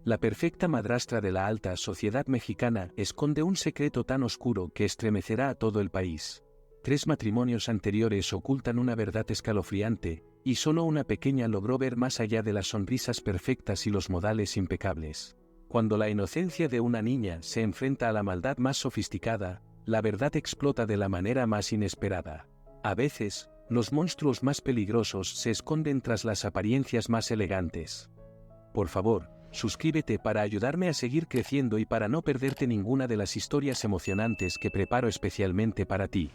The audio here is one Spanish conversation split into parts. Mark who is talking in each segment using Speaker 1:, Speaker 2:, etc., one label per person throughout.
Speaker 1: La perfecta madrastra de la alta sociedad mexicana esconde un secreto tan oscuro que estremecerá a todo el país. 3 matrimonios anteriores ocultan una verdad escalofriante, y solo una pequeña logró ver más allá de las sonrisas perfectas y los modales impecables. Cuando la inocencia de una niña se enfrenta a la maldad más sofisticada, la verdad explota de la manera más inesperada. A veces, los monstruos más peligrosos se esconden tras las apariencias más elegantes. Por favor, suscríbete para ayudarme a seguir creciendo y para no perderte ninguna de las historias emocionantes que preparo especialmente para ti.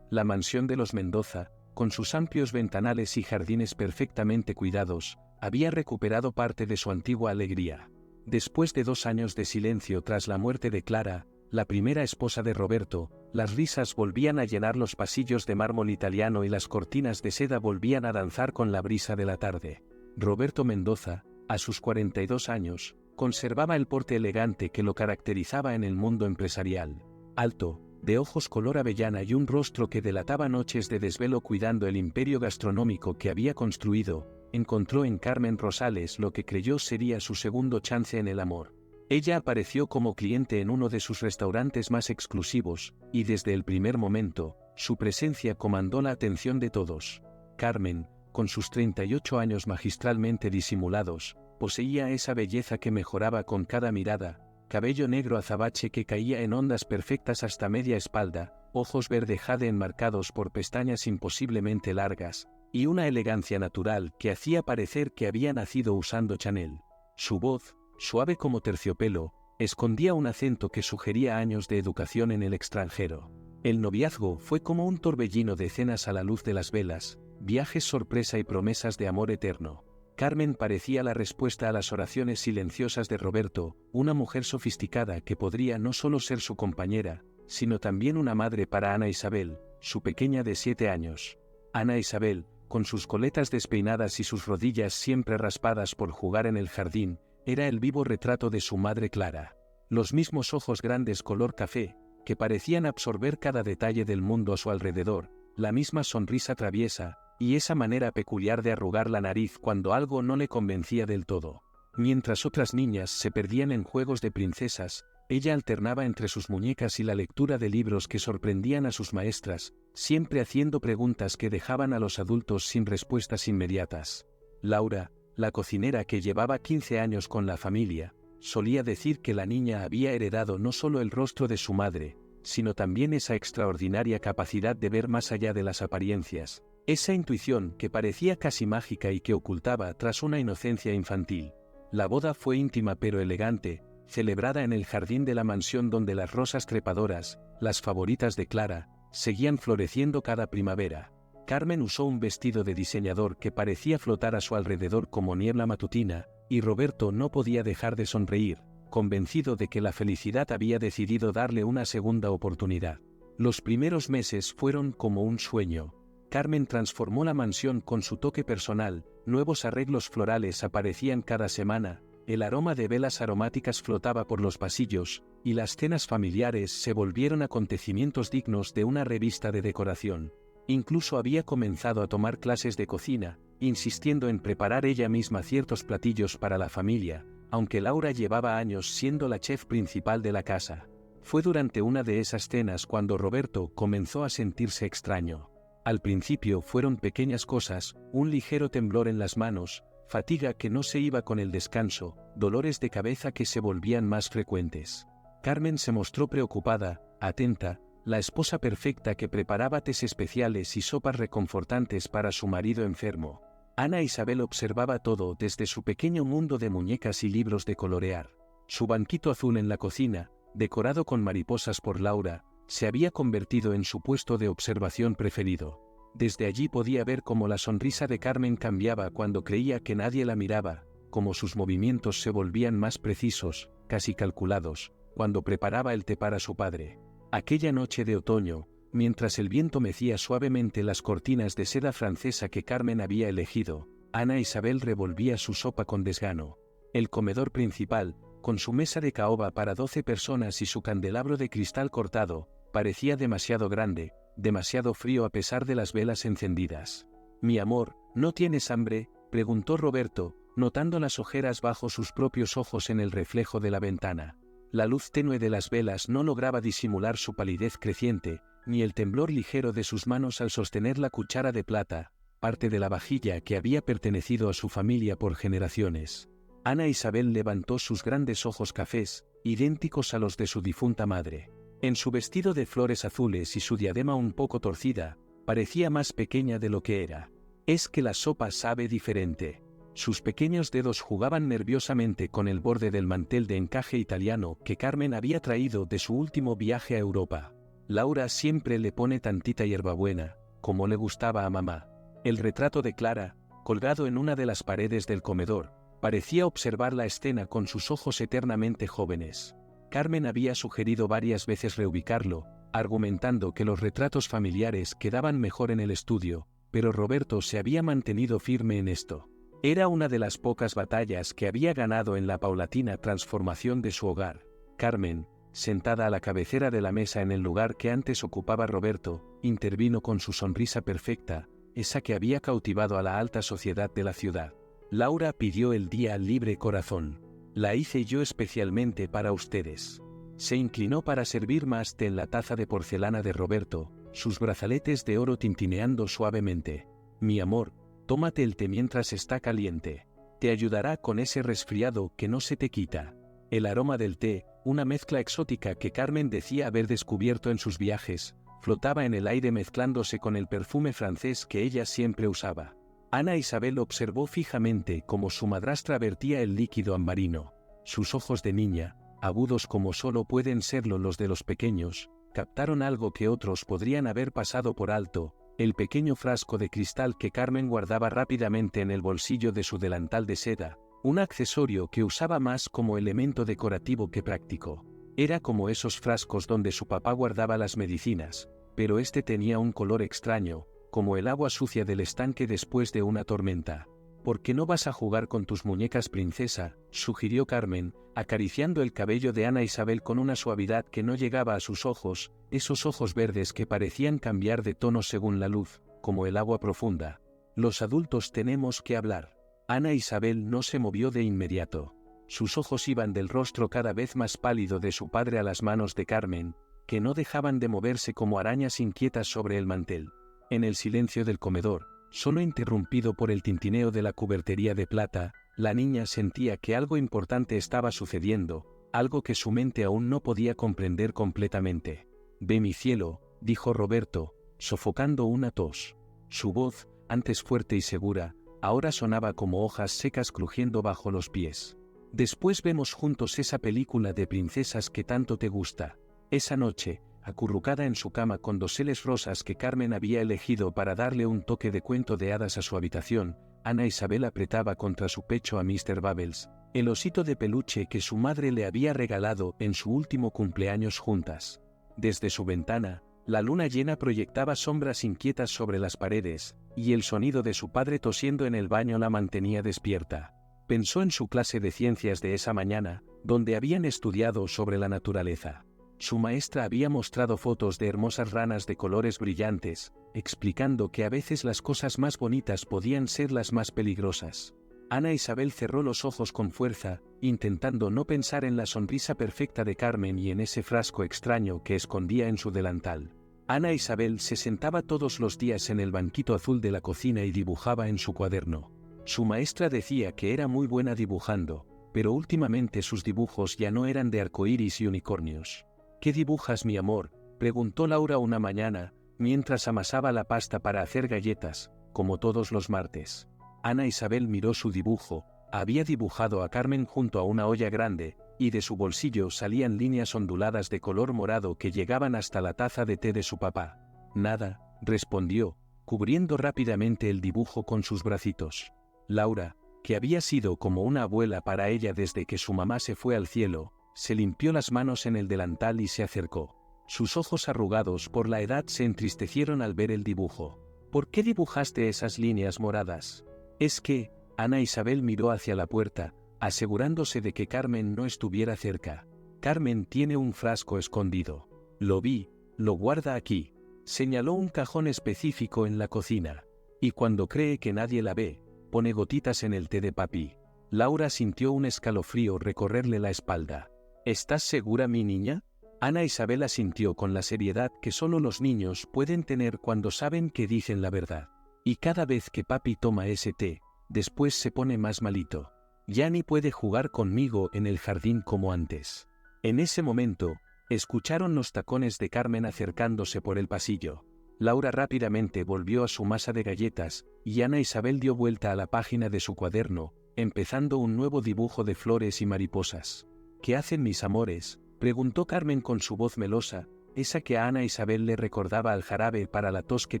Speaker 1: La mansión de los Mendoza, con sus amplios ventanales y jardines perfectamente cuidados, había recuperado parte de su antigua alegría. Después de 2 años de silencio tras la muerte de Clara, la primera esposa de Roberto, las risas volvían a llenar los pasillos de mármol italiano y las cortinas de seda volvían a danzar con la brisa de la tarde. Roberto Mendoza, a sus 42 años, conservaba el porte elegante que lo caracterizaba en el mundo empresarial. Alto, de ojos color avellana y un rostro que delataba noches de desvelo cuidando el imperio gastronómico que había construido, encontró en Carmen Rosales lo que creyó sería su segundo chance en el amor. Ella apareció como cliente en uno de sus restaurantes más exclusivos, y desde el primer momento, su presencia comandó la atención de todos. Carmen, con sus 38 años magistralmente disimulados, poseía esa belleza que mejoraba con cada mirada, cabello negro azabache que caía en ondas perfectas hasta media espalda, ojos verde jade enmarcados por pestañas imposiblemente largas, y una elegancia natural que hacía parecer que había nacido usando Chanel. Su voz, suave como terciopelo, escondía un acento que sugería años de educación en el extranjero. El noviazgo fue como un torbellino de cenas a la luz de las velas, viajes sorpresa y promesas de amor eterno. Carmen parecía la respuesta a las oraciones silenciosas de Roberto, una mujer sofisticada que podría no solo ser su compañera, sino también una madre para Ana Isabel, su pequeña de 7 años. Ana Isabel, con sus coletas despeinadas y sus rodillas siempre raspadas por jugar en el jardín, era el vivo retrato de su madre Clara. Los mismos ojos grandes color café, que parecían absorber cada detalle del mundo a su alrededor, la misma sonrisa traviesa, y esa manera peculiar de arrugar la nariz cuando algo no le convencía del todo. Mientras otras niñas se perdían en juegos de princesas, ella alternaba entre sus muñecas y la lectura de libros que sorprendían a sus maestras, siempre haciendo preguntas que dejaban a los adultos sin respuestas inmediatas. Laura, la cocinera que llevaba 15 años con la familia, solía decir que la niña había heredado no solo el rostro de su madre, sino también esa extraordinaria capacidad de ver más allá de las apariencias. Esa intuición que parecía casi mágica y que ocultaba tras una inocencia infantil. La boda fue íntima pero elegante, celebrada en el jardín de la mansión donde las rosas trepadoras, las favoritas de Clara, seguían floreciendo cada primavera. Carmen usó un vestido de diseñador que parecía flotar a su alrededor como niebla matutina, y Roberto no podía dejar de sonreír, convencido de que la felicidad había decidido darle una segunda oportunidad. Los primeros meses fueron como un sueño. Carmen transformó la mansión con su toque personal, nuevos arreglos florales aparecían cada semana, el aroma de velas aromáticas flotaba por los pasillos, y las cenas familiares se volvieron acontecimientos dignos de una revista de decoración. Incluso había comenzado a tomar clases de cocina, insistiendo en preparar ella misma ciertos platillos para la familia, aunque Laura llevaba años siendo la chef principal de la casa. Fue durante una de esas cenas cuando Roberto comenzó a sentirse extraño. Al principio fueron pequeñas cosas, un ligero temblor en las manos, fatiga que no se iba con el descanso, dolores de cabeza que se volvían más frecuentes. Carmen se mostró preocupada, atenta, la esposa perfecta que preparaba tés especiales y sopas reconfortantes para su marido enfermo. Ana Isabel observaba todo desde su pequeño mundo de muñecas y libros de colorear. Su banquito azul en la cocina, decorado con mariposas por Laura, se había convertido en su puesto de observación preferido. Desde allí podía ver cómo la sonrisa de Carmen cambiaba cuando creía que nadie la miraba, cómo sus movimientos se volvían más precisos, casi calculados, cuando preparaba el té para su padre. Aquella noche de otoño, mientras el viento mecía suavemente las cortinas de seda francesa que Carmen había elegido, Ana Isabel revolvía su sopa con desgano. El comedor principal, con su mesa de caoba para 12 personas y su candelabro de cristal cortado, parecía demasiado grande, demasiado frío a pesar de las velas encendidas. «Mi amor, ¿no tienes hambre?», preguntó Roberto, notando las ojeras bajo sus propios ojos en el reflejo de la ventana. La luz tenue de las velas no lograba disimular su palidez creciente, ni el temblor ligero de sus manos al sostener la cuchara de plata, parte de la vajilla que había pertenecido a su familia por generaciones. Ana Isabel levantó sus grandes ojos cafés, idénticos a los de su difunta madre. En su vestido de flores azules y su diadema un poco torcida, parecía más pequeña de lo que era. Es que la sopa sabe diferente. Sus pequeños dedos jugaban nerviosamente con el borde del mantel de encaje italiano que Carmen había traído de su último viaje a Europa. Laura siempre le pone tantita hierbabuena, como le gustaba a mamá. El retrato de Clara, colgado en una de las paredes del comedor, parecía observar la escena con sus ojos eternamente jóvenes. Carmen había sugerido varias veces reubicarlo, argumentando que los retratos familiares quedaban mejor en el estudio, pero Roberto se había mantenido firme en esto. Era una de las pocas batallas que había ganado en la paulatina transformación de su hogar. Carmen, sentada a la cabecera de la mesa en el lugar que antes ocupaba Roberto, intervino con su sonrisa perfecta, esa que había cautivado a la alta sociedad de la ciudad. Laura pidió el día al libre corazón. La hice yo especialmente para ustedes. Se inclinó para servir más té en la taza de porcelana de Roberto, sus brazaletes de oro tintineando suavemente. Mi amor, tómate el té mientras está caliente. Te ayudará con ese resfriado que no se te quita. El aroma del té, una mezcla exótica que Carmen decía haber descubierto en sus viajes, flotaba en el aire mezclándose con el perfume francés que ella siempre usaba. Ana Isabel observó fijamente cómo su madrastra vertía el líquido ambarino. Sus ojos de niña, agudos como solo pueden serlo los de los pequeños, captaron algo que otros podrían haber pasado por alto: el pequeño frasco de cristal que Carmen guardaba rápidamente en el bolsillo de su delantal de seda, un accesorio que usaba más como elemento decorativo que práctico. Era como esos frascos donde su papá guardaba las medicinas, pero este tenía un color extraño, como el agua sucia del estanque después de una tormenta. ¿Por qué no vas a jugar con tus muñecas, princesa?, sugirió Carmen, acariciando el cabello de Ana Isabel con una suavidad que no llegaba a sus ojos, esos ojos verdes que parecían cambiar de tono según la luz, como el agua profunda. Los adultos tenemos que hablar. Ana Isabel no se movió de inmediato. Sus ojos iban del rostro cada vez más pálido de su padre a las manos de Carmen, que no dejaban de moverse como arañas inquietas sobre el mantel. En el silencio del comedor, solo interrumpido por el tintineo de la cubertería de plata, la niña sentía que algo importante estaba sucediendo, algo que su mente aún no podía comprender completamente. «Ve, mi cielo», dijo Roberto, sofocando una tos. Su voz, antes fuerte y segura, ahora sonaba como hojas secas crujiendo bajo los pies. «Después vemos juntos esa película de princesas que tanto te gusta». Esa noche, acurrucada en su cama con doseles rosas que Carmen había elegido para darle un toque de cuento de hadas a su habitación, Ana Isabel apretaba contra su pecho a Mr. Bubbles, el osito de peluche que su madre le había regalado en su último cumpleaños juntas. Desde su ventana, la luna llena proyectaba sombras inquietas sobre las paredes, y el sonido de su padre tosiendo en el baño la mantenía despierta. Pensó en su clase de ciencias de esa mañana, donde habían estudiado sobre la naturaleza. Su maestra había mostrado fotos de hermosas ranas de colores brillantes, explicando que a veces las cosas más bonitas podían ser las más peligrosas. Ana Isabel cerró los ojos con fuerza, intentando no pensar en la sonrisa perfecta de Carmen y en ese frasco extraño que escondía en su delantal. Ana Isabel se sentaba todos los días en el banquito azul de la cocina y dibujaba en su cuaderno. Su maestra decía que era muy buena dibujando, pero últimamente sus dibujos ya no eran de arcoíris y unicornios. «¿Qué dibujas, mi amor?», preguntó Laura una mañana, mientras amasaba la pasta para hacer galletas, como todos los martes. Ana Isabel miró su dibujo. Había dibujado a Carmen junto a una olla grande, y de su bolsillo salían líneas onduladas de color morado que llegaban hasta la taza de té de su papá. «Nada», respondió, cubriendo rápidamente el dibujo con sus bracitos. Laura, que había sido como una abuela para ella desde que su mamá se fue al cielo, se limpió las manos en el delantal y se acercó. Sus ojos arrugados por la edad se entristecieron al ver el dibujo. «¿Por qué dibujaste esas líneas moradas?» «Es que…», Ana Isabel miró hacia la puerta, asegurándose de que Carmen no estuviera cerca. «Carmen tiene un frasco escondido. Lo vi, lo guarda aquí». Señaló un cajón específico en la cocina. «Y cuando cree que nadie la ve, pone gotitas en el té de papi». Laura sintió un escalofrío recorrerle la espalda. ¿Estás segura, mi niña? Ana Isabel asintió con la seriedad que solo los niños pueden tener cuando saben que dicen la verdad. Y cada vez que papi toma ese té, después se pone más malito. Ya ni puede jugar conmigo en el jardín como antes. En ese momento, escucharon los tacones de Carmen acercándose por el pasillo. Laura rápidamente volvió a su masa de galletas, y Ana Isabel dio vuelta a la página de su cuaderno, empezando un nuevo dibujo de flores y mariposas. ¿Qué hacen mis amores?, preguntó Carmen con su voz melosa, esa que a Ana Isabel le recordaba al jarabe para la tos que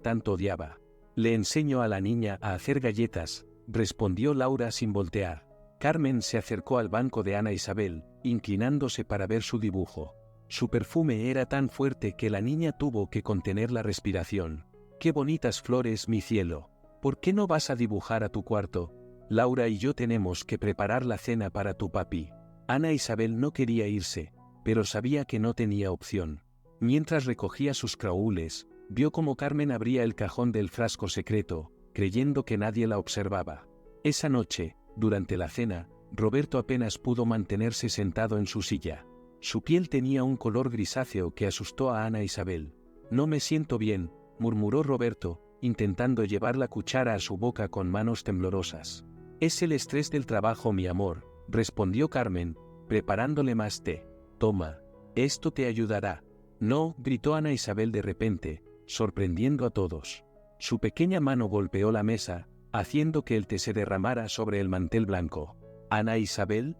Speaker 1: tanto odiaba. Le enseño a la niña a hacer galletas, respondió Laura sin voltear. Carmen se acercó al banco de Ana Isabel, inclinándose para ver su dibujo. Su perfume era tan fuerte que la niña tuvo que contener la respiración. ¡Qué bonitas flores, mi cielo! ¿Por qué no vas a dibujar a tu cuarto? Laura y yo tenemos que preparar la cena para tu papi. Ana Isabel no quería irse, pero sabía que no tenía opción. Mientras recogía sus craúles, vio cómo Carmen abría el cajón del frasco secreto, creyendo que nadie la observaba. Esa noche, durante la cena, Roberto apenas pudo mantenerse sentado en su silla. Su piel tenía un color grisáceo que asustó a Ana Isabel. No me siento bien, murmuró Roberto, intentando llevar la cuchara a su boca con manos temblorosas. Es el estrés del trabajo, mi amor, respondió Carmen, preparándole más té. Toma, esto te ayudará. No, gritó Ana Isabel de repente, sorprendiendo a todos. Su pequeña mano golpeó la mesa, haciendo que el té se derramara sobre el mantel blanco. ¿Ana Isabel?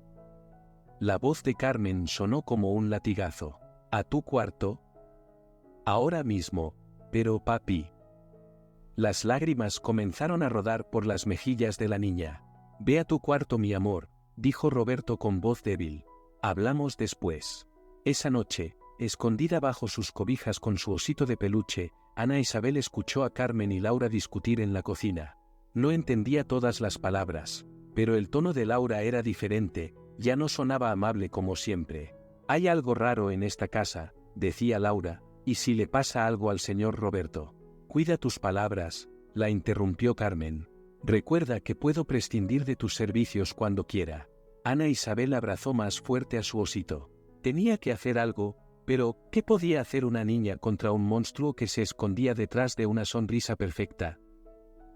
Speaker 1: La voz de Carmen sonó como un latigazo. ¿A tu cuarto? Ahora mismo. Pero papi. Las lágrimas comenzaron a rodar por las mejillas de la niña. Ve a tu cuarto, mi amor, dijo Roberto con voz débil. Hablamos después. Esa noche, escondida bajo sus cobijas con su osito de peluche, Ana Isabel escuchó a Carmen y Laura discutir en la cocina. No entendía todas las palabras, pero el tono de Laura era diferente, ya no sonaba amable como siempre. Hay algo raro en esta casa, decía Laura, ¿y si le pasa algo al señor Roberto? Cuida tus palabras, la interrumpió Carmen. Recuerda que puedo prescindir de tus servicios cuando quiera. Ana Isabel abrazó más fuerte a su osito. Tenía que hacer algo, pero ¿qué podía hacer una niña contra un monstruo que se escondía detrás de una sonrisa perfecta?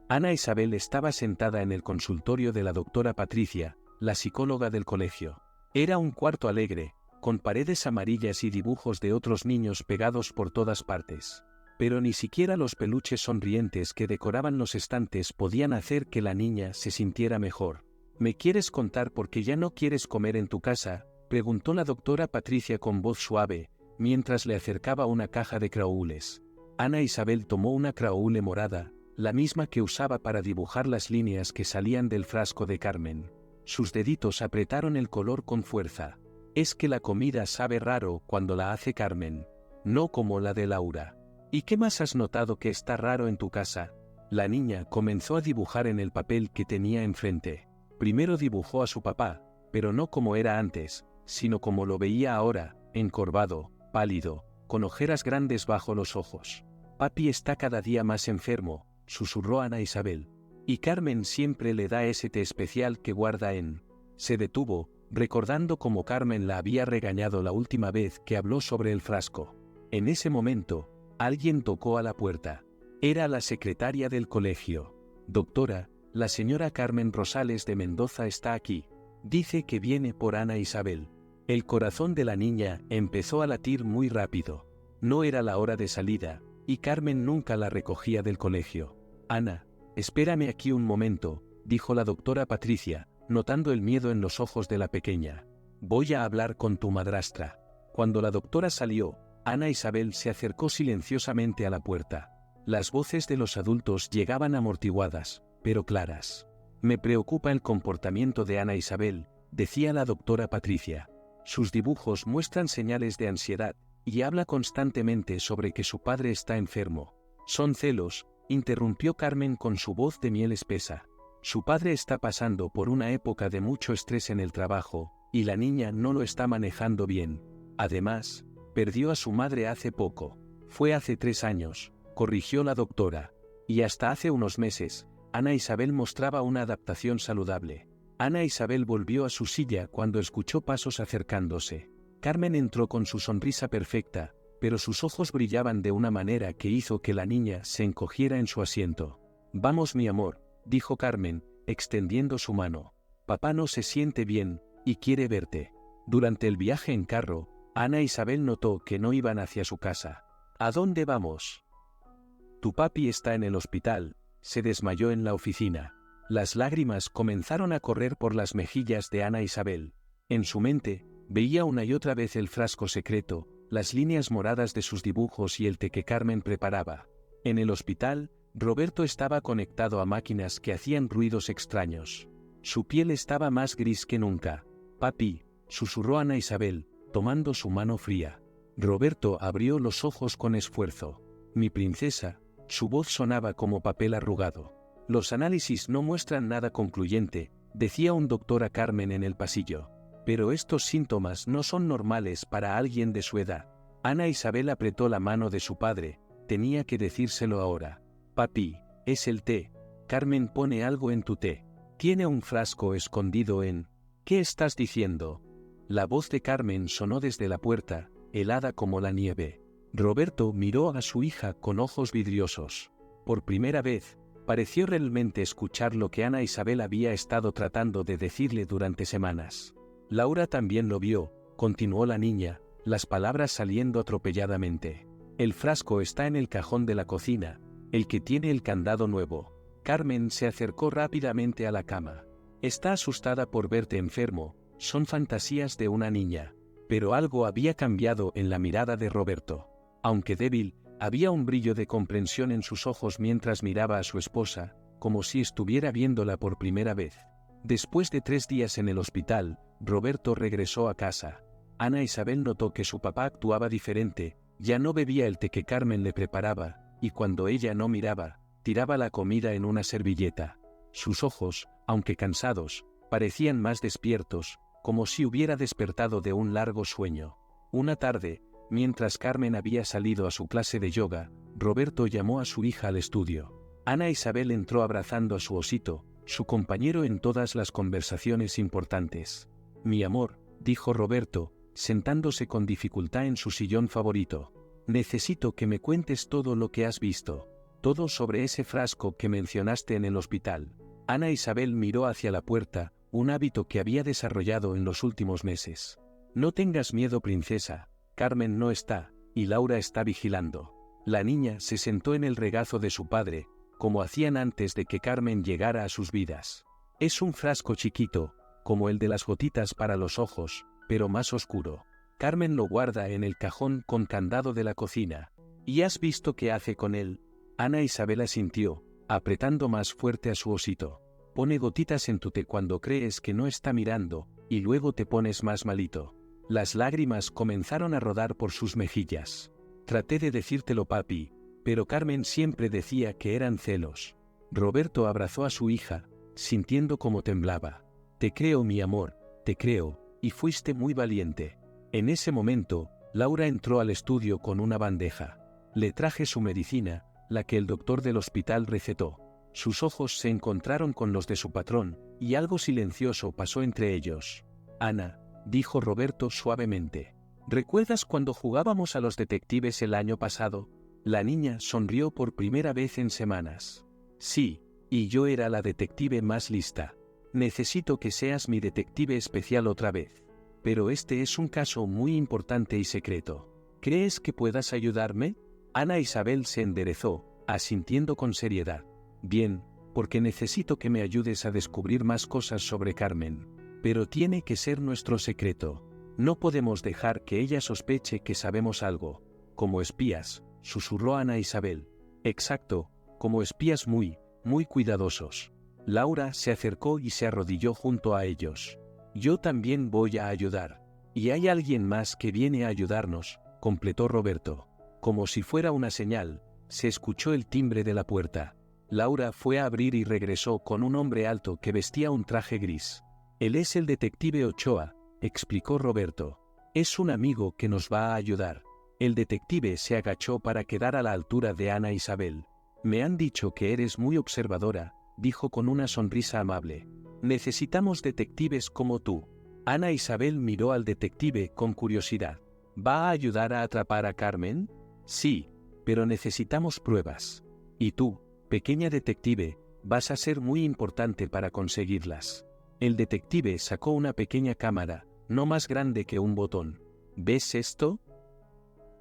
Speaker 1: Ana Isabel estaba sentada en el consultorio de la doctora Patricia, la psicóloga del colegio. Era un cuarto alegre, con paredes amarillas y dibujos de otros niños pegados por todas partes. Pero ni siquiera los peluches sonrientes que decoraban los estantes podían hacer que la niña se sintiera mejor. ¿Me quieres contar por qué ya no quieres comer en tu casa?, preguntó la doctora Patricia con voz suave, mientras le acercaba una caja de craúles. Ana Isabel tomó una craúle morada, la misma que usaba para dibujar las líneas que salían del frasco de Carmen. Sus deditos apretaron el color con fuerza. Es que la comida sabe raro cuando la hace Carmen, no como la de Laura. ¿Y qué más has notado que está raro en tu casa? La niña comenzó a dibujar en el papel que tenía enfrente. Primero dibujó a su papá, pero no como era antes, sino como lo veía ahora, encorvado, pálido, con ojeras grandes bajo los ojos. Papi está cada día más enfermo, susurró Ana Isabel. Y Carmen siempre le da ese té especial que guarda en... Se detuvo, recordando cómo Carmen la había regañado la última vez que habló sobre el frasco. En ese momento, alguien tocó a la puerta. Era la secretaria del colegio. Doctora, la señora Carmen Rosales de Mendoza está aquí. Dice que viene por Ana Isabel. El corazón de la niña empezó a latir muy rápido. No era la hora de salida, y Carmen nunca la recogía del colegio. Ana, espérame aquí un momento, dijo la doctora Patricia, notando el miedo en los ojos de la pequeña. Voy a hablar con tu madrastra. Cuando la doctora salió, Ana Isabel se acercó silenciosamente a la puerta. Las voces de los adultos llegaban amortiguadas, pero claras. Me preocupa el comportamiento de Ana Isabel, decía la doctora Patricia. Sus dibujos muestran señales de ansiedad, y habla constantemente sobre que su padre está enfermo. Son celos, interrumpió Carmen con su voz de miel espesa. Su padre está pasando por una época de mucho estrés en el trabajo, y la niña no lo está manejando bien. Además, perdió a su madre hace poco. Fue hace 3 años, corrigió la doctora. Y hasta hace unos meses, Ana Isabel mostraba una adaptación saludable. Ana Isabel volvió a su silla cuando escuchó pasos acercándose. Carmen entró con su sonrisa perfecta, pero sus ojos brillaban de una manera que hizo que la niña se encogiera en su asiento. «Vamos, mi amor», dijo Carmen, extendiendo su mano. «Papá no se siente bien, y quiere verte». Durante el viaje en carro, Ana Isabel notó que no iban hacia su casa. «¿A dónde vamos?» «Tu papi está en el hospital», se desmayó en la oficina. Las lágrimas comenzaron a correr por las mejillas de Ana Isabel. En su mente, veía una y otra vez el frasco secreto, las líneas moradas de sus dibujos y el té que Carmen preparaba. En el hospital, Roberto estaba conectado a máquinas que hacían ruidos extraños. Su piel estaba más gris que nunca. «Papi», susurró Ana Isabel, tomando su mano fría. Roberto abrió los ojos con esfuerzo. «Mi princesa», su voz sonaba como papel arrugado. «Los análisis no muestran nada concluyente», decía un doctor a Carmen en el pasillo. «Pero estos síntomas no son normales para alguien de su edad». Ana Isabel apretó la mano de su padre. Tenía que decírselo ahora. «Papi, es el té. Carmen pone algo en tu té. Tiene un frasco escondido en...» «¿Qué estás diciendo?» La voz de Carmen sonó desde la puerta, helada como la nieve. Roberto miró a su hija con ojos vidriosos. Por primera vez, pareció realmente escuchar lo que Ana Isabel había estado tratando de decirle durante semanas. «Laura también lo vio», continuó la niña, las palabras saliendo atropelladamente. «El frasco está en el cajón de la cocina, el que tiene el candado nuevo». Carmen se acercó rápidamente a la cama. «Está asustada por verte enfermo, son fantasías de una niña». Pero algo había cambiado en la mirada de Roberto. Aunque débil, había un brillo de comprensión en sus ojos mientras miraba a su esposa, como si estuviera viéndola por primera vez. Después de 3 días en el hospital, Roberto regresó a casa. Ana Isabel notó que su papá actuaba diferente, ya no bebía el té que Carmen le preparaba, y cuando ella no miraba, tiraba la comida en una servilleta. Sus ojos, aunque cansados, parecían más despiertos, como si hubiera despertado de un largo sueño. Una tarde, mientras Carmen había salido a su clase de yoga, Roberto llamó a su hija al estudio. Ana Isabel entró abrazando a su osito, su compañero en todas las conversaciones importantes. «Mi amor», dijo Roberto, sentándose con dificultad en su sillón favorito. «Necesito que me cuentes todo lo que has visto, todo sobre ese frasco que mencionaste en el hospital». Ana Isabel miró hacia la puerta, un hábito que había desarrollado en los últimos meses. «No tengas miedo, princesa. Carmen no está, y Laura está vigilando». La niña se sentó en el regazo de su padre, como hacían antes de que Carmen llegara a sus vidas. «Es un frasco chiquito, como el de las gotitas para los ojos, pero más oscuro. Carmen lo guarda en el cajón con candado de la cocina. ¿Y has visto qué hace con él?» Ana Isabel asintió, apretando más fuerte a su osito. «Pone gotitas en tu té cuando crees que no está mirando, y luego te pones más malito». Las lágrimas comenzaron a rodar por sus mejillas. «Traté de decírtelo, papi, pero Carmen siempre decía que eran celos». Roberto abrazó a su hija, sintiendo cómo temblaba. «Te creo, mi amor, te creo, y fuiste muy valiente». En ese momento, Laura entró al estudio con una bandeja. Le traje su medicina, la que el doctor del hospital recetó. Sus ojos se encontraron con los de su patrón, y algo silencioso pasó entre ellos. «Ana», dijo Roberto suavemente, «¿recuerdas cuando jugábamos a los detectives el año pasado?» La niña sonrió por primera vez en semanas. «Sí, y yo era la detective más lista. Necesito que seas mi detective especial otra vez. Pero este es un caso muy importante y secreto. ¿Crees que puedas ayudarme?» Ana Isabel se enderezó, asintiendo con seriedad. «Bien, porque necesito que me ayudes a descubrir más cosas sobre Carmen. Pero tiene que ser nuestro secreto. No podemos dejar que ella sospeche que sabemos algo. Como espías», susurró Ana Isabel. «Exacto, como espías muy, muy cuidadosos». Laura se acercó y se arrodilló junto a ellos. «Yo también voy a ayudar. Y hay alguien más que viene a ayudarnos», completó Roberto. Como si fuera una señal, se escuchó el timbre de la puerta. Laura fue a abrir y regresó con un hombre alto que vestía un traje gris. «Él es el detective Ochoa», explicó Roberto. «Es un amigo que nos va a ayudar». El detective se agachó para quedar a la altura de Ana Isabel. «Me han dicho que eres muy observadora», dijo con una sonrisa amable. Necesitamos detectives como tú. Ana Isabel miró al detective con curiosidad. ¿Va a ayudar a atrapar a Carmen? Sí, pero necesitamos pruebas. Y tú, pequeña detective, vas a ser muy importante para conseguirlas. El detective sacó una pequeña cámara, no más grande que un botón. ¿Ves esto?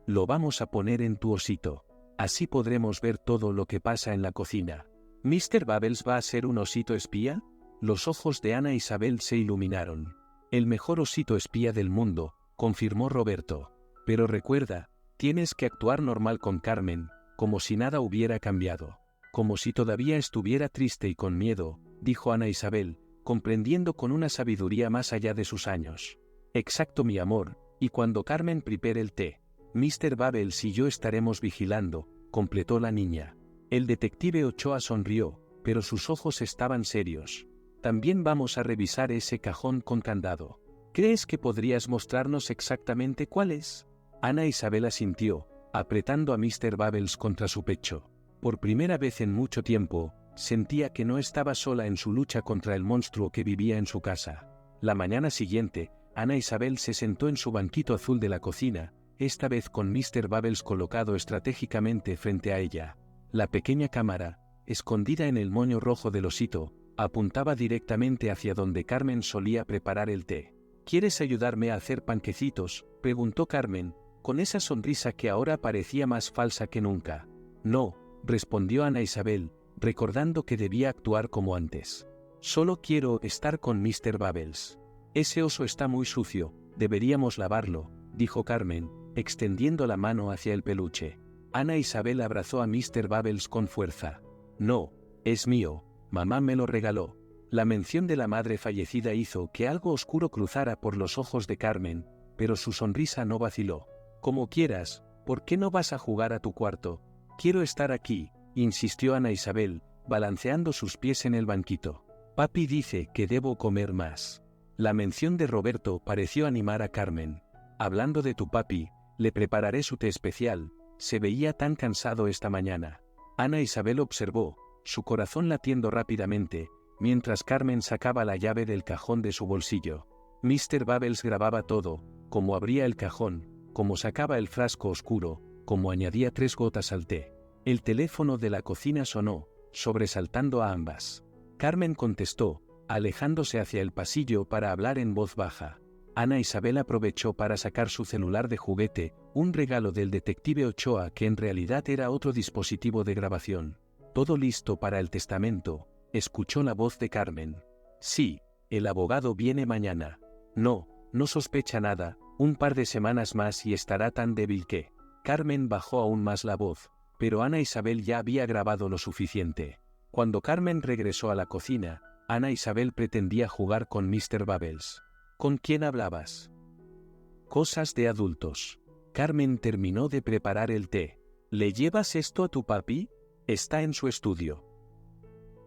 Speaker 1: Lo vamos a poner en tu osito. Así podremos ver todo lo que pasa en la cocina. ¿Mr. Bubbles va a ser un osito espía? Los ojos de Ana Isabel se iluminaron. El mejor osito espía del mundo, confirmó Roberto. Pero recuerda, tienes que actuar normal con Carmen, como si nada hubiera cambiado. Como si todavía estuviera triste y con miedo, dijo Ana Isabel, comprendiendo con una sabiduría más allá de sus años. Exacto, mi amor, y cuando Carmen prepare el té, Mr. Bubbles y yo estaremos vigilando, completó la niña. El detective Ochoa sonrió, pero sus ojos estaban serios. También vamos a revisar ese cajón con candado. ¿Crees que podrías mostrarnos exactamente cuál es? Ana Isabel asintió, apretando a Mr. Bubbles contra su pecho. Por primera vez en mucho tiempo, sentía que no estaba sola en su lucha contra el monstruo que vivía en su casa. La mañana siguiente, Ana Isabel se sentó en su banquito azul de la cocina, esta vez con Mr. Bubbles colocado estratégicamente frente a ella. La pequeña cámara, escondida en el moño rojo del osito, apuntaba directamente hacia donde Carmen solía preparar el té. ¿Quieres ayudarme a hacer panquecitos?, preguntó Carmen, con esa sonrisa que ahora parecía más falsa que nunca. No, respondió Ana Isabel, recordando que debía actuar como antes. Solo quiero estar con Mr. Bubbles. Ese oso está muy sucio, deberíamos lavarlo, dijo Carmen, extendiendo la mano hacia el peluche. Ana Isabel abrazó a Mr. Bubbles con fuerza. No, es mío, mamá me lo regaló. La mención de la madre fallecida hizo que algo oscuro cruzara por los ojos de Carmen, pero su sonrisa no vaciló. Como quieras, ¿por qué no vas a jugar a tu cuarto? Quiero estar aquí, insistió Ana Isabel, balanceando sus pies en el banquito. Papi dice que debo comer más. La mención de Roberto pareció animar a Carmen. Hablando de tu papi, le prepararé su té especial, se veía tan cansado esta mañana. Ana Isabel observó, su corazón latiendo rápidamente, mientras Carmen sacaba la llave del cajón de su bolsillo. Mr. Bubbles grababa todo, cómo abría el cajón, cómo sacaba el frasco oscuro, cómo añadía 3 gotas al té. El teléfono de la cocina sonó, sobresaltando a ambas. Carmen contestó, alejándose hacia el pasillo para hablar en voz baja. Ana Isabel aprovechó para sacar su celular de juguete, un regalo del detective Ochoa que en realidad era otro dispositivo de grabación. Todo listo para el testamento, escuchó la voz de Carmen. Sí, el abogado viene mañana. No, no sospecha nada, un par de semanas más y estará tan débil que... Carmen bajó aún más la voz, pero Ana Isabel ya había grabado lo suficiente. Cuando Carmen regresó a la cocina, Ana Isabel pretendía jugar con Mr. Bubbles. ¿Con quién hablabas? Cosas de adultos. Carmen terminó de preparar el té. ¿Le llevas esto a tu papi? Está en su estudio.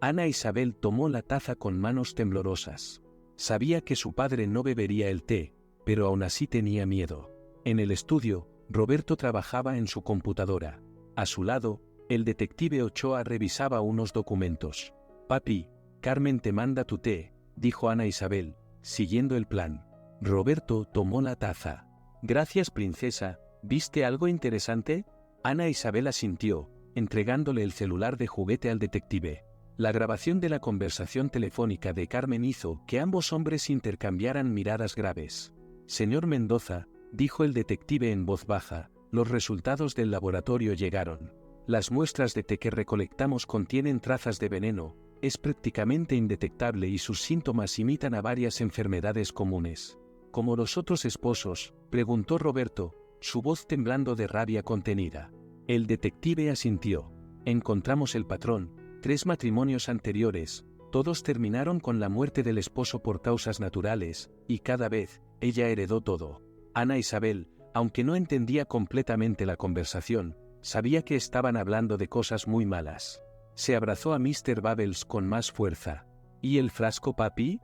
Speaker 1: Ana Isabel tomó la taza con manos temblorosas. Sabía que su padre no bebería el té, pero aún así tenía miedo. En el estudio, Roberto trabajaba en su computadora. A su lado, el detective Ochoa revisaba unos documentos. Papi, Carmen te manda tu té, dijo Ana Isabel, siguiendo el plan. Roberto tomó la taza. Gracias, princesa, ¿viste algo interesante? Ana Isabel asintió, entregándole el celular de juguete al detective. La grabación de la conversación telefónica de Carmen hizo que ambos hombres intercambiaran miradas graves. Señor Mendoza, dijo el detective en voz baja, los resultados del laboratorio llegaron. Las muestras de té que recolectamos contienen trazas de veneno, es prácticamente indetectable y sus síntomas imitan a varias enfermedades comunes. ¿Como los otros esposos?, preguntó Roberto, su voz temblando de rabia contenida. El detective asintió. Encontramos el patrón, 3 matrimonios anteriores, todos terminaron con la muerte del esposo por causas naturales, y cada vez, ella heredó todo. Ana Isabel, aunque no entendía completamente la conversación, sabía que estaban hablando de cosas muy malas. Se abrazó a Mr. Bubbles con más fuerza. ¿Y el frasco, papi?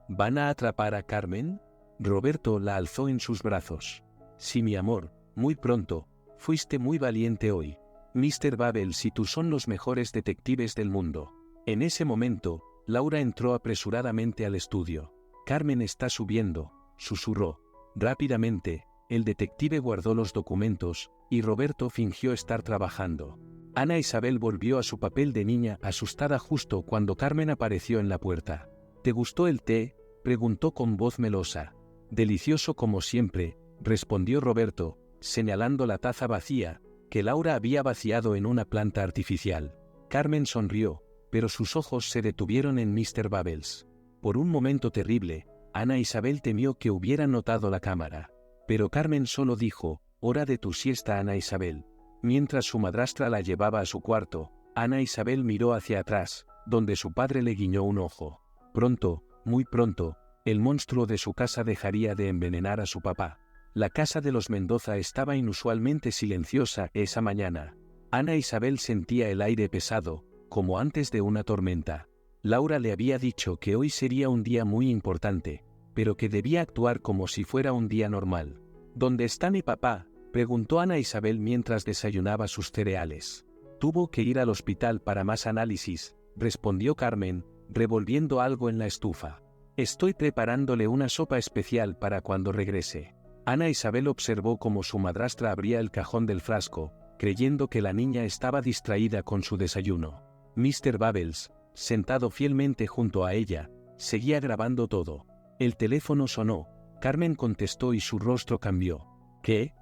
Speaker 1: ¿Van a atrapar a Carmen? Roberto la alzó en sus brazos. Sí, mi amor, muy pronto, fuiste muy valiente hoy. Mr. Bubbles y tú son los mejores detectives del mundo. En ese momento, Laura entró apresuradamente al estudio. Carmen está subiendo, susurró. Rápidamente, el detective guardó los documentos, y Roberto fingió estar trabajando. Ana Isabel volvió a su papel de niña asustada justo cuando Carmen apareció en la puerta. ¿Te gustó el té?, preguntó con voz melosa. Delicioso como siempre, respondió Roberto, señalando la taza vacía, que Laura había vaciado en una planta artificial. Carmen sonrió, pero sus ojos se detuvieron en Mr. Bubbles. Por un momento terrible, Ana Isabel temió que hubiera notado la cámara. Pero Carmen solo dijo, «Hora de tu siesta, Ana Isabel». Mientras su madrastra la llevaba a su cuarto, Ana Isabel miró hacia atrás, donde su padre le guiñó un ojo. Pronto, muy pronto, el monstruo de su casa dejaría de envenenar a su papá. La casa de los Mendoza estaba inusualmente silenciosa esa mañana. Ana Isabel sentía el aire pesado, como antes de una tormenta. Laura le había dicho que hoy sería un día muy importante, pero que debía actuar como si fuera un día normal. ¿Dónde está mi papá?, preguntó Ana Isabel mientras desayunaba sus cereales. Tuvo que ir al hospital para más análisis, respondió Carmen, revolviendo algo en la estufa. Estoy preparándole una sopa especial para cuando regrese. Ana Isabel observó cómo su madrastra abría el cajón del frasco, creyendo que la niña estaba distraída con su desayuno. Mr. Bubbles, sentado fielmente junto a ella, seguía grabando todo. El teléfono sonó. Carmen contestó y su rostro cambió. ¿Qué?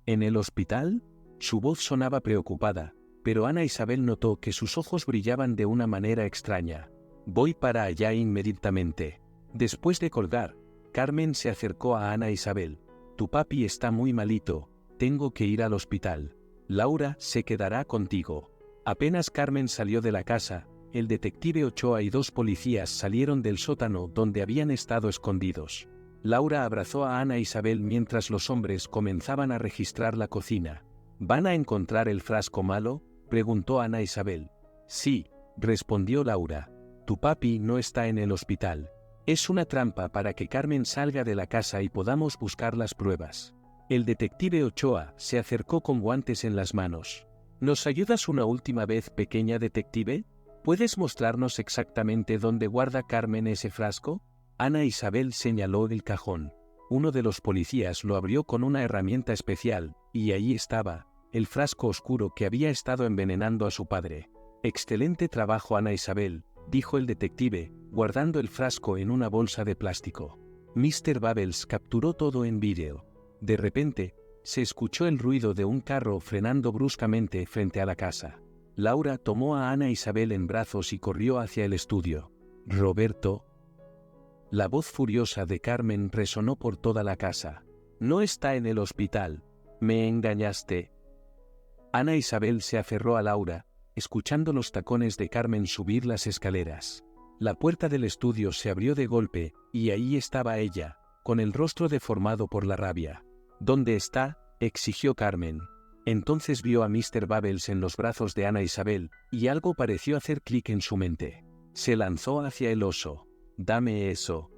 Speaker 1: ¿En el hospital? Su voz sonaba preocupada, pero Ana Isabel notó que sus ojos brillaban de una manera extraña. Voy para allá inmediatamente. Después de colgar, Carmen se acercó a Ana Isabel. Tu papi está muy malito, tengo que ir al hospital. Laura se quedará contigo. Apenas Carmen salió de la casa, el detective Ochoa y 2 policías salieron del sótano donde habían estado escondidos. Laura abrazó a Ana Isabel mientras los hombres comenzaban a registrar la cocina. ¿Van a encontrar el frasco malo?, preguntó Ana Isabel. Sí, respondió Laura. Tu papi no está en el hospital. Es una trampa para que Carmen salga de la casa y podamos buscar las pruebas. El detective Ochoa se acercó con guantes en las manos. ¿Nos ayudas una última vez, pequeña detective? ¿Puedes mostrarnos exactamente dónde guarda Carmen ese frasco? Ana Isabel señaló el cajón. Uno de los policías lo abrió con una herramienta especial, y allí estaba, el frasco oscuro que había estado envenenando a su padre. Excelente trabajo, Ana Isabel, dijo el detective, guardando el frasco en una bolsa de plástico. Mr. Bubbles capturó todo en vídeo. De repente, se escuchó el ruido de un carro frenando bruscamente frente a la casa. Laura tomó a Ana Isabel en brazos y corrió hacia el estudio. Roberto. La voz furiosa de Carmen resonó por toda la casa. No está en el hospital. Me engañaste. Ana Isabel se aferró a Laura, escuchando los tacones de Carmen subir las escaleras. La puerta del estudio se abrió de golpe, y ahí estaba ella, con el rostro deformado por la rabia. ¿Dónde está?, exigió Carmen. Entonces vio a Mr. Bubbles en los brazos de Ana Isabel, y algo pareció hacer clic en su mente. Se lanzó hacia el oso. «Dame eso».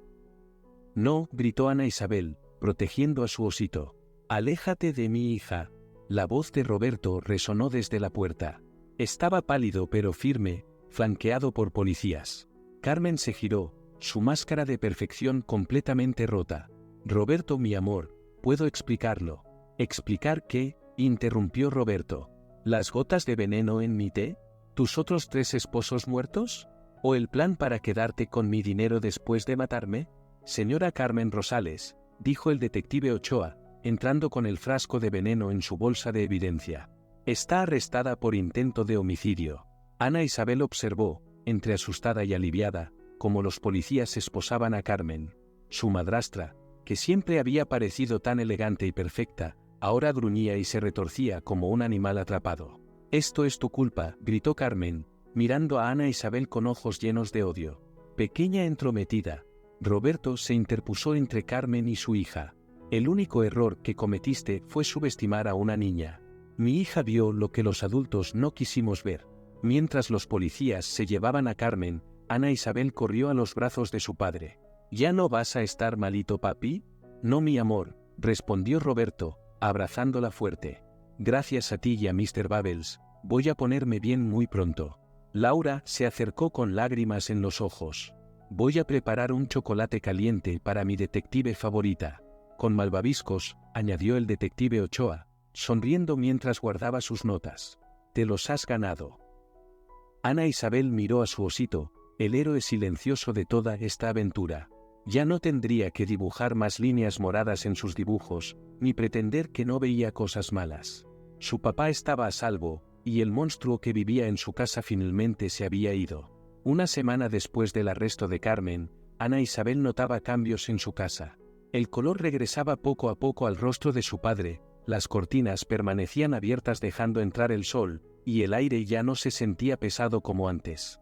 Speaker 1: No, gritó Ana Isabel, protegiendo a su osito. «Aléjate de mi hija». La voz de Roberto resonó desde la puerta. Estaba pálido pero firme, flanqueado por policías. Carmen se giró, su máscara de perfección completamente rota. «Roberto, mi amor, puedo explicarlo». «¿Explicar qué?», interrumpió Roberto. «¿Las gotas de veneno en mi té? ¿Tus otros 3 esposos muertos? ¿O el plan para quedarte con mi dinero después de matarme?» «Señora Carmen Rosales», dijo el detective Ochoa, entrando con el frasco de veneno en su bolsa de evidencia. «Está arrestada por intento de homicidio». Ana Isabel observó, entre asustada y aliviada, cómo los policías esposaban a Carmen. Su madrastra, que siempre había parecido tan elegante y perfecta, ahora gruñía y se retorcía como un animal atrapado. «Esto es tu culpa», gritó Carmen, mirando a Ana Isabel con ojos llenos de odio. «Pequeña entrometida». Roberto se interpuso entre Carmen y su hija. «El único error que cometiste fue subestimar a una niña. Mi hija vio lo que los adultos no quisimos ver». Mientras los policías se llevaban a Carmen, Ana Isabel corrió a los brazos de su padre. «¿Ya no vas a estar malito, papi?» «No, mi amor», respondió Roberto, abrazándola fuerte. «Gracias a ti y a Mr. Bubbles, voy a ponerme bien muy pronto». Laura se acercó con lágrimas en los ojos. Voy a preparar un chocolate caliente para mi detective favorita. Con malvaviscos, añadió el detective Ochoa, sonriendo mientras guardaba sus notas. Te los has ganado. Ana Isabel miró a su osito, el héroe silencioso de toda esta aventura. Ya no tendría que dibujar más líneas moradas en sus dibujos, ni pretender que no veía cosas malas. Su papá estaba a salvo, y el monstruo que vivía en su casa finalmente se había ido. Una semana después del arresto de Carmen, Ana Isabel notaba cambios en su casa. El color regresaba poco a poco al rostro de su padre, las cortinas permanecían abiertas dejando entrar el sol, y el aire ya no se sentía pesado como antes.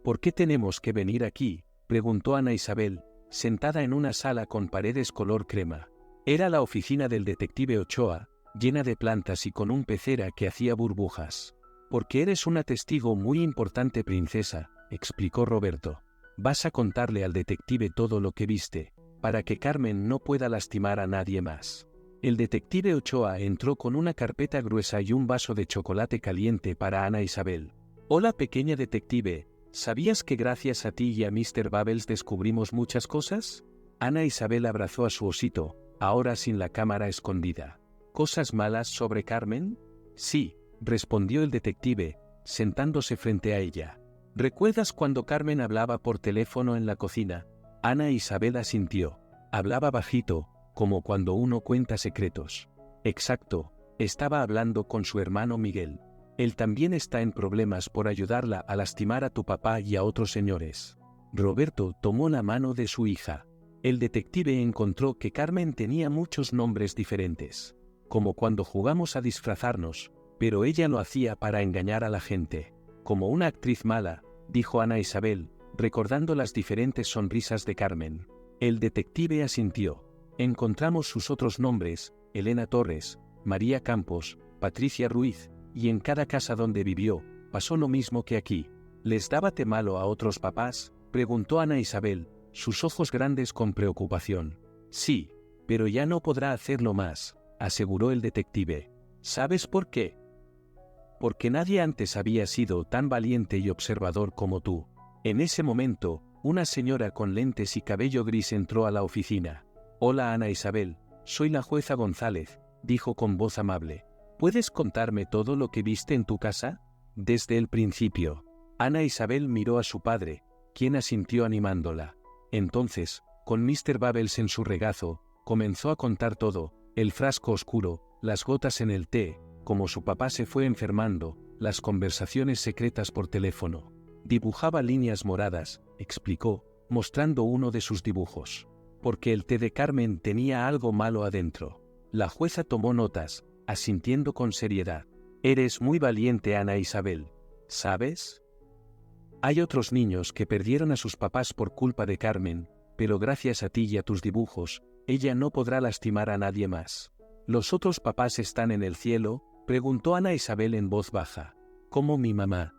Speaker 1: ¿Por qué tenemos que venir aquí?, preguntó Ana Isabel, sentada en una sala con paredes color crema. Era la oficina del detective Ochoa, llena de plantas y con un pecera que hacía burbujas. Porque eres una testigo muy importante, princesa, explicó Roberto. Vas a contarle al detective todo lo que viste, para que Carmen no pueda lastimar a nadie más. El detective Ochoa entró con una carpeta gruesa y un vaso de chocolate caliente para Ana Isabel. Hola, pequeña detective, ¿sabías que gracias a ti y a Mr. Bubbles descubrimos muchas cosas? Ana Isabel abrazó a su osito, ahora sin la cámara escondida. ¿Cosas malas sobre Carmen? Sí, respondió el detective, sentándose frente a ella. ¿Recuerdas cuando Carmen hablaba por teléfono en la cocina? Ana Isabel asintió. Hablaba bajito, como cuando uno cuenta secretos. Exacto, estaba hablando con su hermano Miguel. Él también está en problemas por ayudarla a lastimar a tu papá y a otros señores. Roberto tomó la mano de su hija. El detective encontró que Carmen tenía muchos nombres diferentes. Como cuando jugamos a disfrazarnos, pero ella lo hacía para engañar a la gente. Como una actriz mala, dijo Ana Isabel, recordando las diferentes sonrisas de Carmen. El detective asintió. Encontramos sus otros nombres, Elena Torres, María Campos, Patricia Ruiz, y en cada casa donde vivió, pasó lo mismo que aquí. ¿Les daba té malo a otros papás?, preguntó Ana Isabel, sus ojos grandes con preocupación. Sí, pero ya no podrá hacerlo más, aseguró el detective. ¿Sabes por qué? Porque nadie antes había sido tan valiente y observador como tú. En ese momento, una señora con lentes y cabello gris entró a la oficina. Hola, Ana Isabel, soy la jueza González, dijo con voz amable. ¿Puedes contarme todo lo que viste en tu casa? Desde el principio. Ana Isabel miró a su padre, quien asintió animándola. Entonces, con Mr. Bubbles en su regazo, comenzó a contar todo, el frasco oscuro, las gotas en el té, cómo su papá se fue enfermando, las conversaciones secretas por teléfono. Dibujaba líneas moradas, explicó, mostrando uno de sus dibujos. Porque el té de Carmen tenía algo malo adentro. La jueza tomó notas, asintiendo con seriedad. Eres muy valiente, Ana Isabel. ¿Sabes? Hay otros niños que perdieron a sus papás por culpa de Carmen, pero gracias a ti y a tus dibujos, ella no podrá lastimar a nadie más. ¿Los otros papás están en el cielo?, preguntó Ana Isabel en voz baja. ¿Como mi mamá?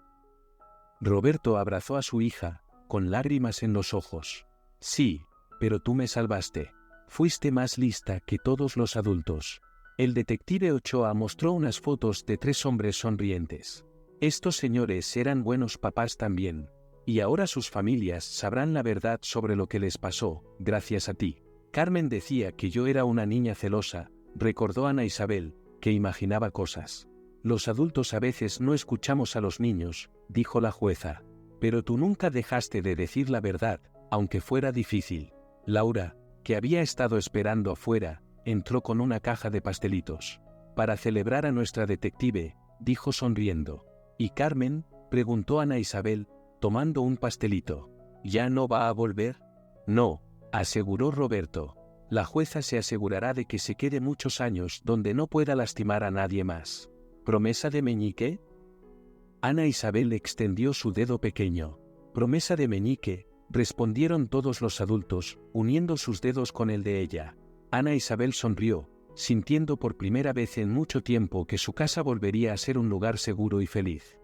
Speaker 1: Roberto abrazó a su hija, con lágrimas en los ojos. Sí, pero tú me salvaste. Fuiste más lista que todos los adultos. El detective Ochoa mostró unas fotos de 3 hombres sonrientes. Estos señores eran buenos papás también. Y ahora sus familias sabrán la verdad sobre lo que les pasó, gracias a ti. Carmen decía que yo era una niña celosa, recordó Ana Isabel, que imaginaba cosas. Los adultos a veces no escuchamos a los niños, dijo la jueza. Pero tú nunca dejaste de decir la verdad, aunque fuera difícil. Laura, que había estado esperando afuera, entró con una caja de pastelitos. Para celebrar a nuestra detective, dijo sonriendo. ¿Y Carmen?, preguntó Ana Isabel, tomando un pastelito. ¿Ya no va a volver? No, aseguró Roberto. La jueza se asegurará de que se quede muchos años donde no pueda lastimar a nadie más. ¿Promesa de meñique? Ana Isabel extendió su dedo pequeño. Promesa de meñique, respondieron todos los adultos, uniendo sus dedos con el de ella. Ana Isabel sonrió, sintiendo por primera vez en mucho tiempo que su casa volvería a ser un lugar seguro y feliz.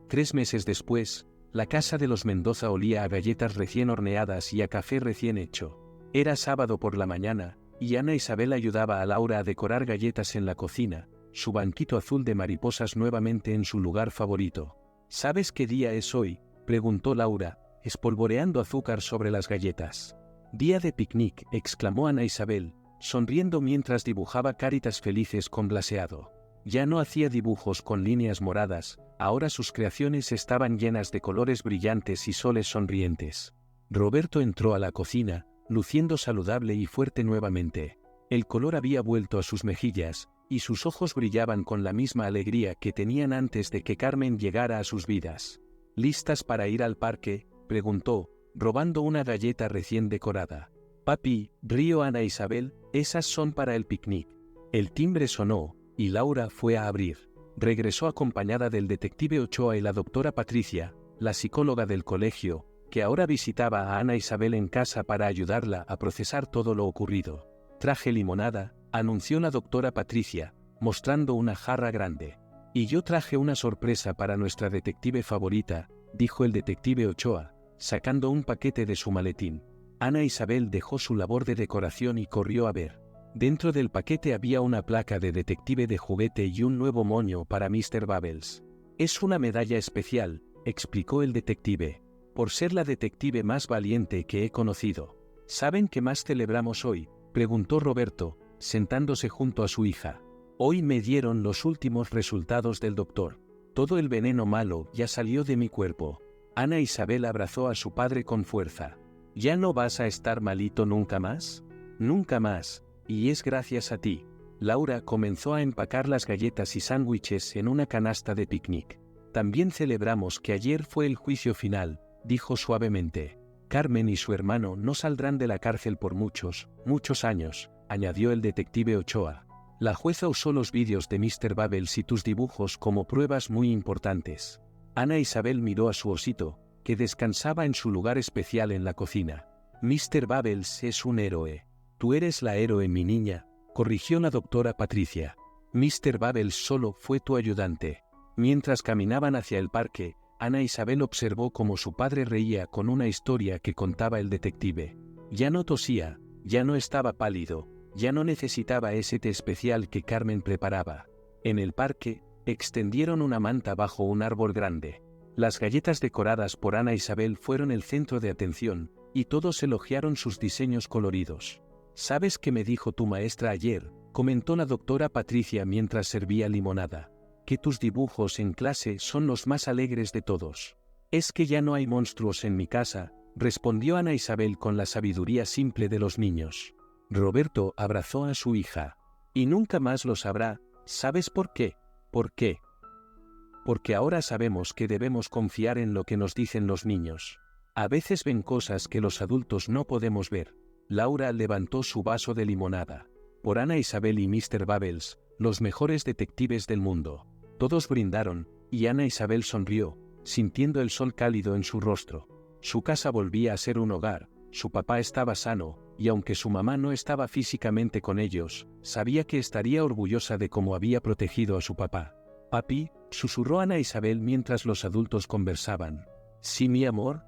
Speaker 1: 3 meses después, la casa de los Mendoza olía a galletas recién horneadas y a café recién hecho. Era sábado por la mañana, y Ana Isabel ayudaba a Laura a decorar galletas en la cocina, su banquito azul de mariposas nuevamente en su lugar favorito. ¿Sabes qué día es hoy?, preguntó Laura, espolvoreando azúcar sobre las galletas. Día de picnic, exclamó Ana Isabel, sonriendo mientras dibujaba caritas felices con glaseado. Ya no hacía dibujos con líneas moradas, ahora sus creaciones estaban llenas de colores brillantes y soles sonrientes. Roberto entró a la cocina, luciendo saludable y fuerte nuevamente. El color había vuelto a sus mejillas, y sus ojos brillaban con la misma alegría que tenían antes de que Carmen llegara a sus vidas. ¿Listas para ir al parque?, preguntó, robando una galleta recién decorada. Papi, rió Ana Isabel, esas son para el picnic. El timbre sonó, y Laura fue a abrir. Regresó acompañada del detective Ochoa y la doctora Patricia, la psicóloga del colegio, que ahora visitaba a Ana Isabel en casa para ayudarla a procesar todo lo ocurrido. Traje limonada, anunció la doctora Patricia, mostrando una jarra grande. Y yo traje una sorpresa para nuestra detective favorita, dijo el detective Ochoa, sacando un paquete de su maletín. Ana Isabel dejó su labor de decoración y corrió a ver. Dentro del paquete había una placa de detective de juguete y un nuevo moño para Mr. Bubbles. Es una medalla especial, explicó el detective, por ser la detective más valiente que he conocido. ¿Saben qué más celebramos hoy?, preguntó Roberto, sentándose junto a su hija. Hoy me dieron los últimos resultados del doctor. Todo el veneno malo ya salió de mi cuerpo. Ana Isabel abrazó a su padre con fuerza. ¿Ya no vas a estar malito nunca más? Nunca más. Y es gracias a ti. Laura comenzó a empacar las galletas y sándwiches en una canasta de picnic. También celebramos que ayer fue el juicio final, dijo suavemente. Carmen y su hermano no saldrán de la cárcel por muchos años, añadió el detective Ochoa. La jueza usó los vídeos de Mr. Bubbles y tus dibujos como pruebas muy importantes. Ana Isabel miró a su osito, que descansaba en su lugar especial en la cocina. Mr. Bubbles es un héroe. Tú eres la héroe, mi niña, corrigió la doctora Patricia. Mr. Bubbles solo fue tu ayudante. Mientras caminaban hacia el parque, Ana Isabel observó cómo su padre reía con una historia que contaba el detective. Ya no tosía, ya no estaba pálido, ya no necesitaba ese té especial que Carmen preparaba. En el parque, extendieron una manta bajo un árbol grande. Las galletas decoradas por Ana Isabel fueron el centro de atención, y todos elogiaron sus diseños coloridos. ¿Sabes qué me dijo tu maestra ayer?, comentó la doctora Patricia mientras servía limonada. Que tus dibujos en clase son los más alegres de todos. Es que ya no hay monstruos en mi casa, respondió Ana Isabel con la sabiduría simple de los niños. Roberto abrazó a su hija. Y nunca más lo sabrá, ¿sabes por qué? ¿Por qué? Porque ahora sabemos que debemos confiar en lo que nos dicen los niños. A veces ven cosas que los adultos no podemos ver. Laura levantó su vaso de limonada. Por Ana Isabel y Mr. Bubbles, los mejores detectives del mundo. Todos brindaron, y Ana Isabel sonrió, sintiendo el sol cálido en su rostro. Su casa volvía a ser un hogar, su papá estaba sano, y aunque su mamá no estaba físicamente con ellos, sabía que estaría orgullosa de cómo había protegido a su papá. Papi, susurró Ana Isabel mientras los adultos conversaban. ¿Sí, mi amor?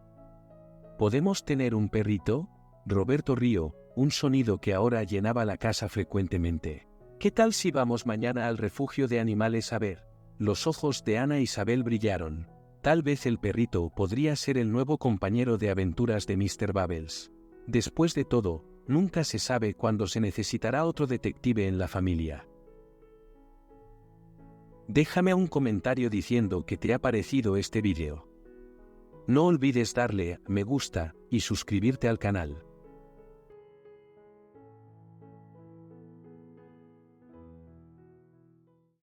Speaker 1: ¿Podemos tener un perrito? Roberto rió, un sonido que ahora llenaba la casa frecuentemente. ¿Qué tal si vamos mañana al refugio de animales a ver? Los ojos de Ana Isabel brillaron. Tal vez el perrito podría ser el nuevo compañero de aventuras de Mr. Bubbles. Después de todo, nunca se sabe cuándo se necesitará otro detective en la familia. Déjame un comentario diciendo qué te ha parecido este vídeo. No olvides darle a me gusta y suscribirte al canal.